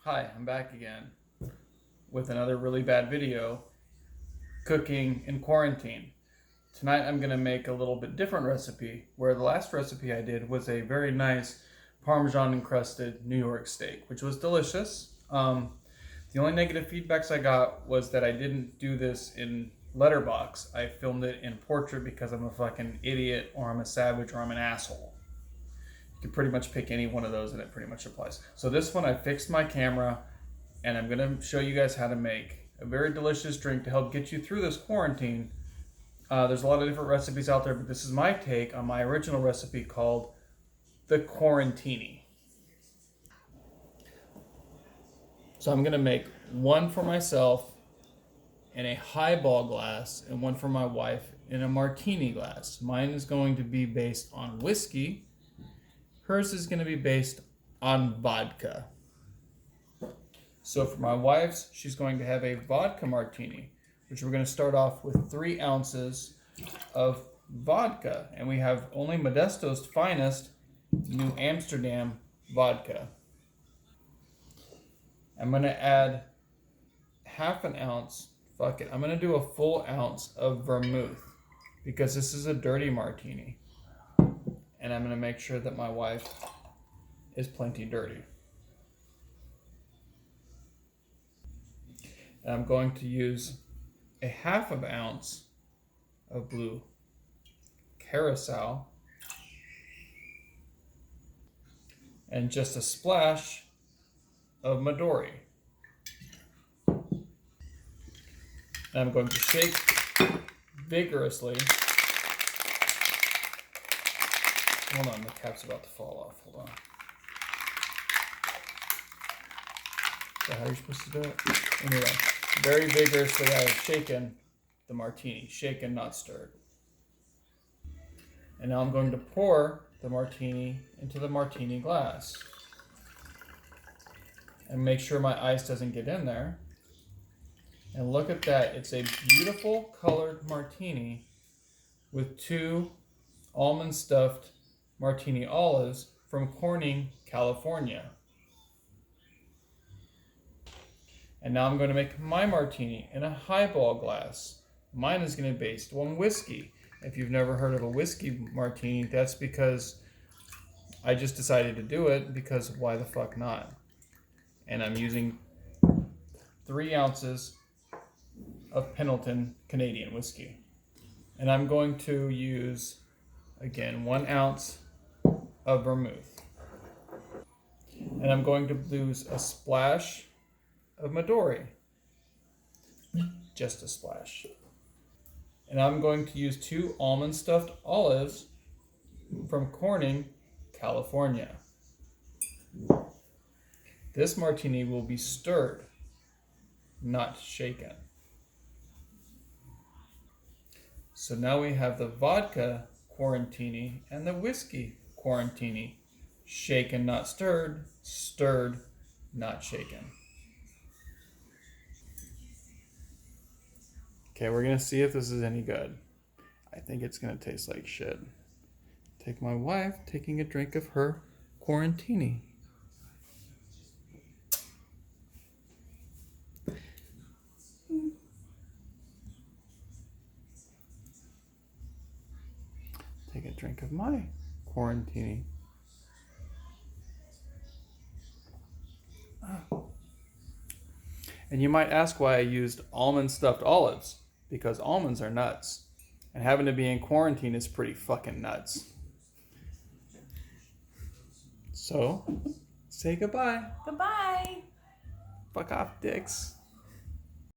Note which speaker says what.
Speaker 1: Hi, I'm back again with another really bad video, cooking in quarantine. Tonight I'm going to make a little bit different recipe, where the last recipe I did was a very nice Parmesan encrusted New York steak, which was delicious. The only negative feedbacks I got was that I didn't do this in letterbox. I filmed it in portrait because I'm a fucking idiot, or I'm a savage, or I'm an asshole. You can pretty much pick any one of those and it pretty much applies. So this one I fixed my camera and I'm going to show you guys how to make a very delicious drink to help get you through this quarantine. There's a lot of different recipes out there, but this is my take on my original recipe called the Quarentini. So I'm going to make one for myself in a highball glass and one for my wife in a martini glass. Mine is going to be based on whiskey. Hers is going to be based on vodka. So for my wife's, she's going to have a vodka martini, which we're going to start off with 3 ounces of vodka. And we have only Modesto's Finest New Amsterdam vodka. I'm going to add half an ounce, I'm going to do a full ounce of vermouth because this is a dirty martini. And I'm going to make sure that my wife is plenty dirty. And I'm going to use a half of ounce of blue Curacao and just a splash of Midori. And I'm going to shake vigorously. Hold on, the cap's about to fall off. Hold on. Is that how you're supposed to do it? Anyway, very vigorously I have shaken the martini. Shaken, not stirred. And now I'm going to pour the martini into the martini glass. And make sure my ice doesn't get in there. And look at that. It's a beautiful colored martini with 2 almond stuffed martini olives from Corning, California. And now I'm going to make my martini in a highball glass. Mine is going to be based on whiskey. If you've never heard of a whiskey martini, that's because I just decided to do it because why the fuck not? And I'm using 3 ounces of Pendleton Canadian whiskey. And I'm going to use, again, 1 ounce of vermouth. And I'm going to use a splash of Midori. Just a splash. And I'm going to use 2 almond stuffed olives from Corning, California. This martini will be stirred, not shaken. So now we have the vodka Quarentini and the whiskey Quarentini. Shaken, not stirred. Stirred, not shaken. Okay, we're going to see if this is any good. I think it's going to taste like shit. Take my wife taking a drink of her Quarentini. Take a drink of my Quarentini. And you might ask why I used almond stuffed olives. Because almonds are nuts. And having to be in quarantine is pretty fucking nuts. So, say goodbye.
Speaker 2: Goodbye.
Speaker 1: Fuck off, dicks.